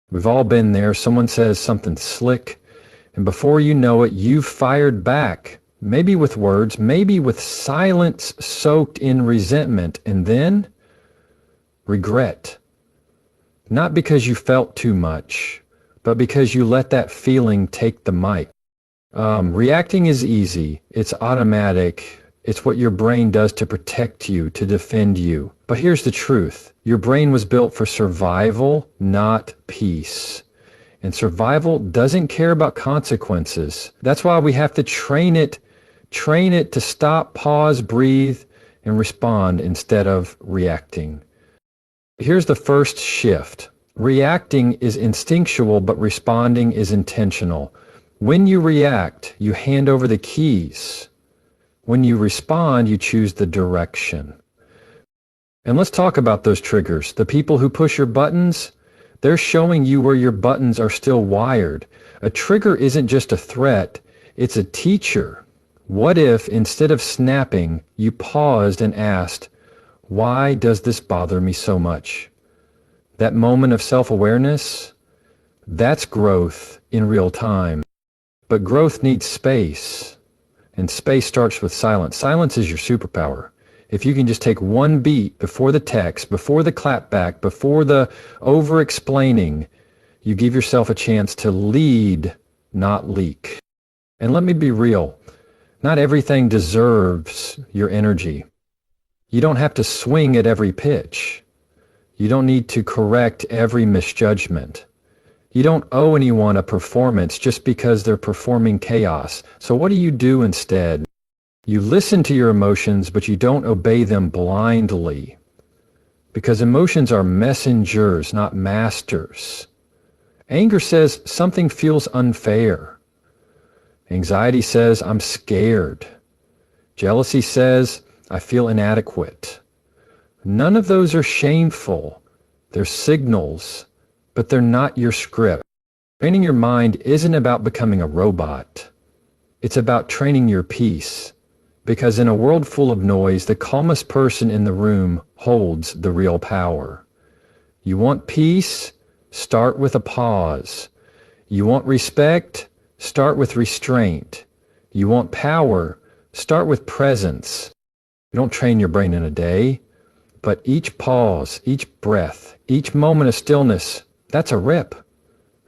We've all been there. Someone says something slick, and before you know it, you've fired back. Maybe with words, maybe with silence soaked in resentment, and then regret. Not because you felt too much, but because you let that feeling take the mic. Reacting is easy. It's automatic. It's what your brain does to protect you, to defend you. But here's the truth. Your brain was built for survival, not peace. And survival doesn't care about consequences. That's why we have to train it to stop, pause, breathe, and respond instead of reacting. Here's the first shift. Reacting is instinctual, but responding is intentional. When you react, you hand over the keys. When you respond, you choose the direction. And let's talk about those triggers. The people who push your buttons, they're showing you where your buttons are still wired. A trigger isn't just a threat, it's a teacher. What if, instead of snapping, you paused and asked, why does this bother me so much? That moment of self-awareness, that's growth in real time. But growth needs space, and space starts with silence. Silence is your superpower. If you can just take one beat before the text, before the clapback, before the over-explaining, you give yourself a chance to lead, not leak. And let me be real, not everything deserves your energy. You don't have to swing at every pitch. You don't need to correct every misjudgment. You don't owe anyone a performance just because they're performing chaos. So what do you do instead? You listen to your emotions, but you don't obey them blindly. Because emotions are messengers, not masters. Anger says something feels unfair. Anxiety says I'm scared. Jealousy says I feel inadequate. None of those are shameful. They're signals, but they're not your script. Training your mind isn't about becoming a robot. It's about training your peace. Because in a world full of noise, the calmest person in the room holds the real power. You want peace? Start with a pause. You want respect? Start with restraint. You want power? Start with presence. You don't train your brain in a day, but each pause, each breath, each moment of stillness, that's a rip.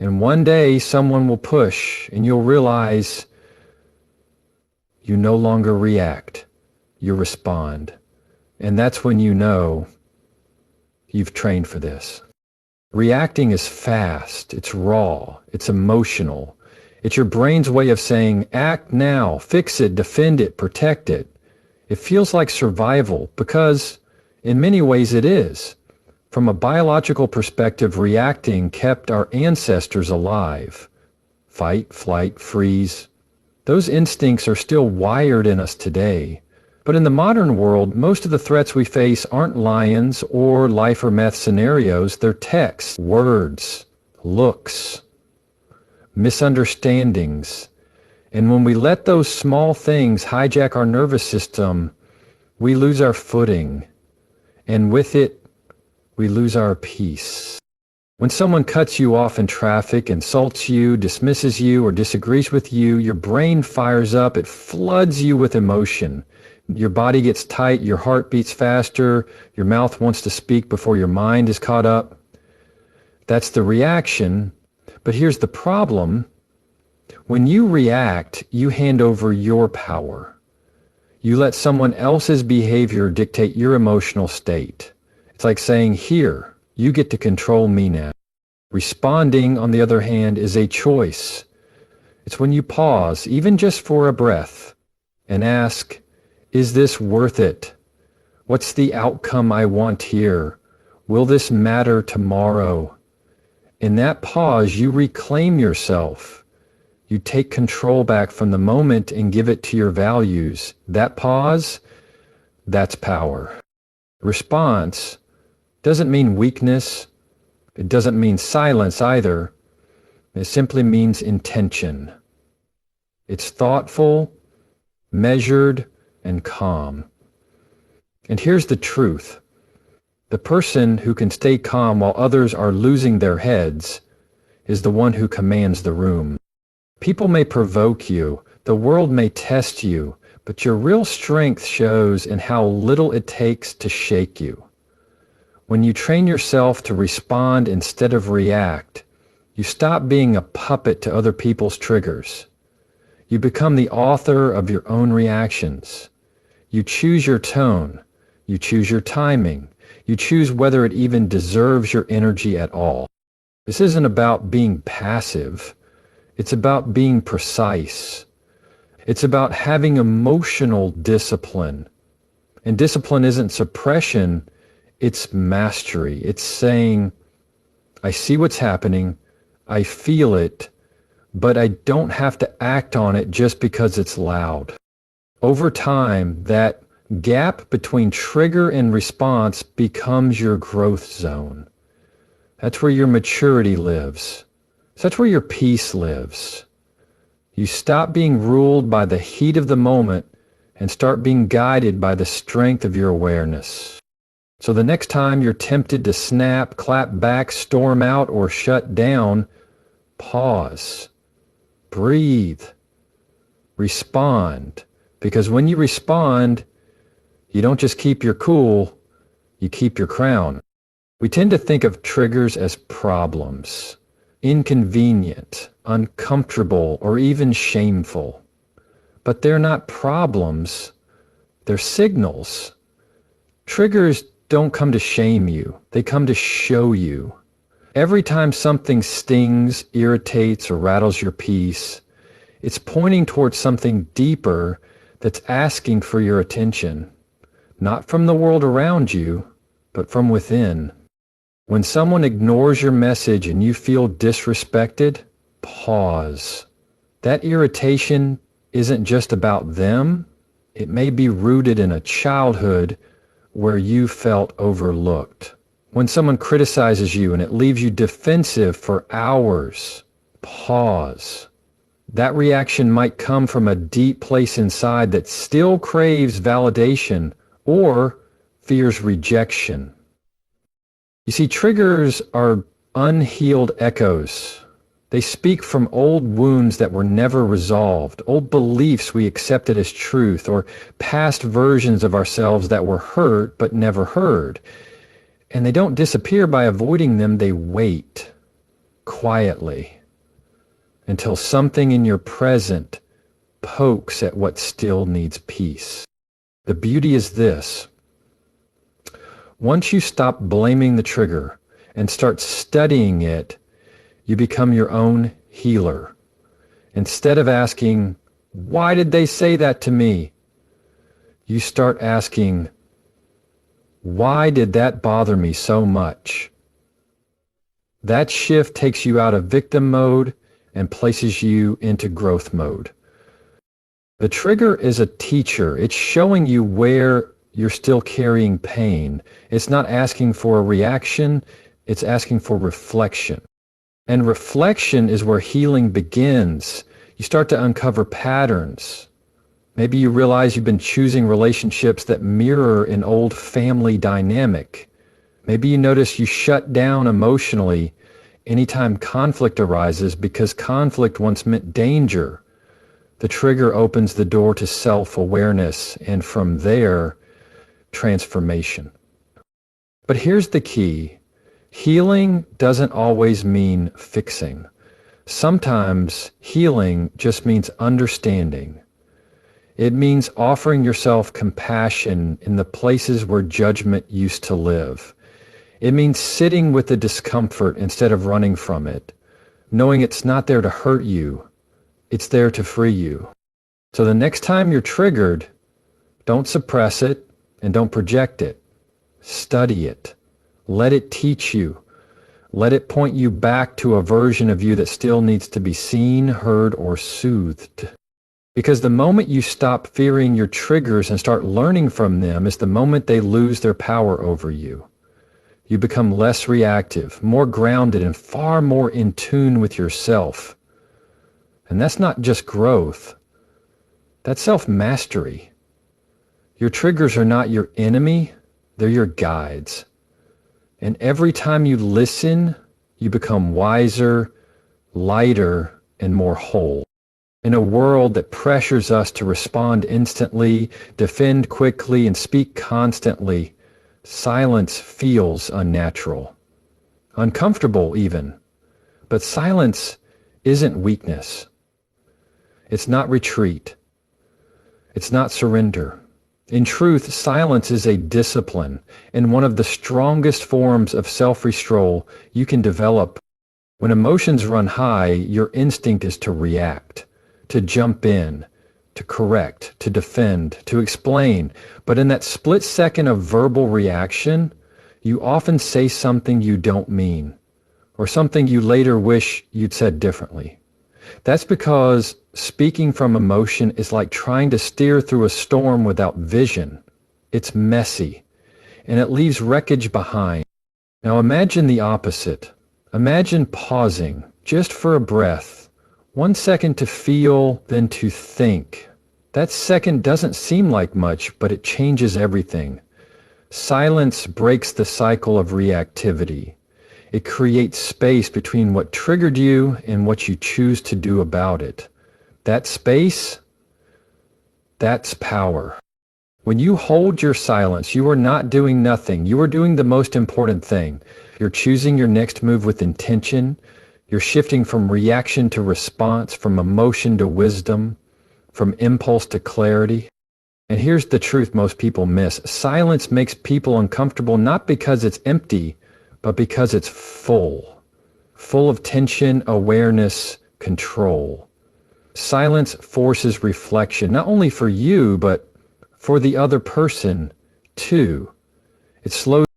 And one day someone will push and you'll realize you no longer react, you respond. And that's when you know you've trained for this. Reacting is fast, it's raw, it's emotional. It's your brain's way of saying, act now, fix it, defend it, protect it. It feels like survival because in many ways it is. From a biological perspective, reacting kept our ancestors alive. Fight, flight, freeze. Those instincts are still wired in us today. But in the modern world, most of the threats we face aren't lions or life or meth scenarios. They're texts, words, looks, misunderstandings. And when we let those small things hijack our nervous system, we lose our footing. And with it, we lose our peace. When someone cuts you off in traffic, insults you, dismisses you, or disagrees with you, your brain fires up, it floods you with emotion. Your body gets tight, your heart beats faster, your mouth wants to speak before your mind is caught up. That's the reaction. But here's the problem. When you react, you hand over your power. You let someone else's behavior dictate your emotional state. It's like saying, here, you get to control me now. Responding, on the other hand, is a choice. It's when you pause, even just for a breath, and ask, is this worth it? What's the outcome I want here? Will this matter tomorrow? In that pause, you reclaim yourself. You take control back from the moment and give it to your values. That pause, that's power. Response doesn't mean weakness. It doesn't mean silence either. It simply means intention. It's thoughtful, measured, and calm. And here's the truth. The person who can stay calm while others are losing their heads, is the one who commands the room. People may provoke you, the world may test you, but your real strength shows in how little it takes to shake you. When you train yourself to respond instead of react, you stop being a puppet to other people's triggers. You become the author of your own reactions. You choose your tone. You choose your timing. You choose whether it even deserves your energy at all. This isn't about being passive. It's about being precise. It's about having emotional discipline. And discipline isn't suppression, it's mastery. It's saying, I see what's happening, I feel it, but I don't have to act on it just because it's loud. Over time, that gap between trigger and response becomes your growth zone. That's where your maturity lives. That's where your peace lives. You stop being ruled by the heat of the moment and start being guided by the strength of your awareness. So the next time you're tempted to snap, clap back, storm out, or shut down, pause, breathe, respond. Because when you respond, you don't just keep your cool, you keep your crown. We tend to think of triggers as problems, inconvenient, uncomfortable, or even shameful. But they're not problems, they're signals. Triggers don't come to shame you, they come to show you. Every time something stings, irritates, or rattles your peace, it's pointing towards something deeper that's asking for your attention, not from the world around you, but from within. When someone ignores your message and you feel disrespected, pause. That irritation isn't just about them. It may be rooted in a childhood where you felt overlooked. When someone criticizes you and it leaves you defensive for hours, pause. That reaction might come from a deep place inside that still craves validation or fears rejection. You see, triggers are unhealed echoes. They speak from old wounds that were never resolved, old beliefs we accepted as truth, or past versions of ourselves that were hurt but never heard. And they don't disappear by avoiding them, they wait quietly until something in your present pokes at what still needs peace. The beauty is this. Once you stop blaming the trigger and start studying it, you become your own healer. Instead of asking, why did they say that to me? You start asking, why did that bother me so much? That shift takes you out of victim mode and places you into growth mode. The trigger is a teacher. It's showing you where you're still carrying pain. It's not asking for a reaction, it's asking for reflection. And reflection is where healing begins. You start to uncover patterns. Maybe you realize you've been choosing relationships that mirror an old family dynamic. Maybe you notice you shut down emotionally anytime conflict arises because conflict once meant danger. The trigger opens the door to self-awareness, and from there, transformation. But here's the key. Healing doesn't always mean fixing. Sometimes healing just means understanding. It means offering yourself compassion in the places where judgment used to live. It means sitting with the discomfort instead of running from it, knowing it's not there to hurt you, it's there to free you. So the next time you're triggered, don't suppress it and don't project it. Study it. Let it teach you. Let it point you back to a version of you that still needs to be seen, heard, or soothed. Because the moment you stop fearing your triggers and start learning from them is the moment they lose their power over you. You become less reactive, more grounded, and far more in tune with yourself. And that's not just growth. That's self-mastery. Your triggers are not your enemy, they're your guides. And every time you listen, you become wiser, lighter, and more whole. In a world that pressures us to respond instantly, defend quickly, and speak constantly, silence feels unnatural, uncomfortable even. But silence isn't weakness. It's not retreat. It's not surrender. In truth, silence is a discipline and one of the strongest forms of self-restraint you can develop. When emotions run high, your instinct is to react, to jump in, to correct, to defend, to explain. But in that split second of verbal reaction, you often say something you don't mean, or something you later wish you'd said differently. That's because speaking from emotion is like trying to steer through a storm without vision. It's messy, and it leaves wreckage behind. Now imagine the opposite. Imagine pausing, just for a breath, 1 second to feel, then to think. That second doesn't seem like much, but it changes everything. Silence breaks the cycle of reactivity. It creates space between what triggered you and what you choose to do about it. That space, that's power. When you hold your silence, you are not doing nothing. You are doing the most important thing. You're choosing your next move with intention. You're shifting from reaction to response, from emotion to wisdom, from impulse to clarity. And here's the truth most people miss. Silence makes people uncomfortable not because it's empty, but because it's full of tension, awareness, control. Silence forces reflection, not only for you, but for the other person too. It slows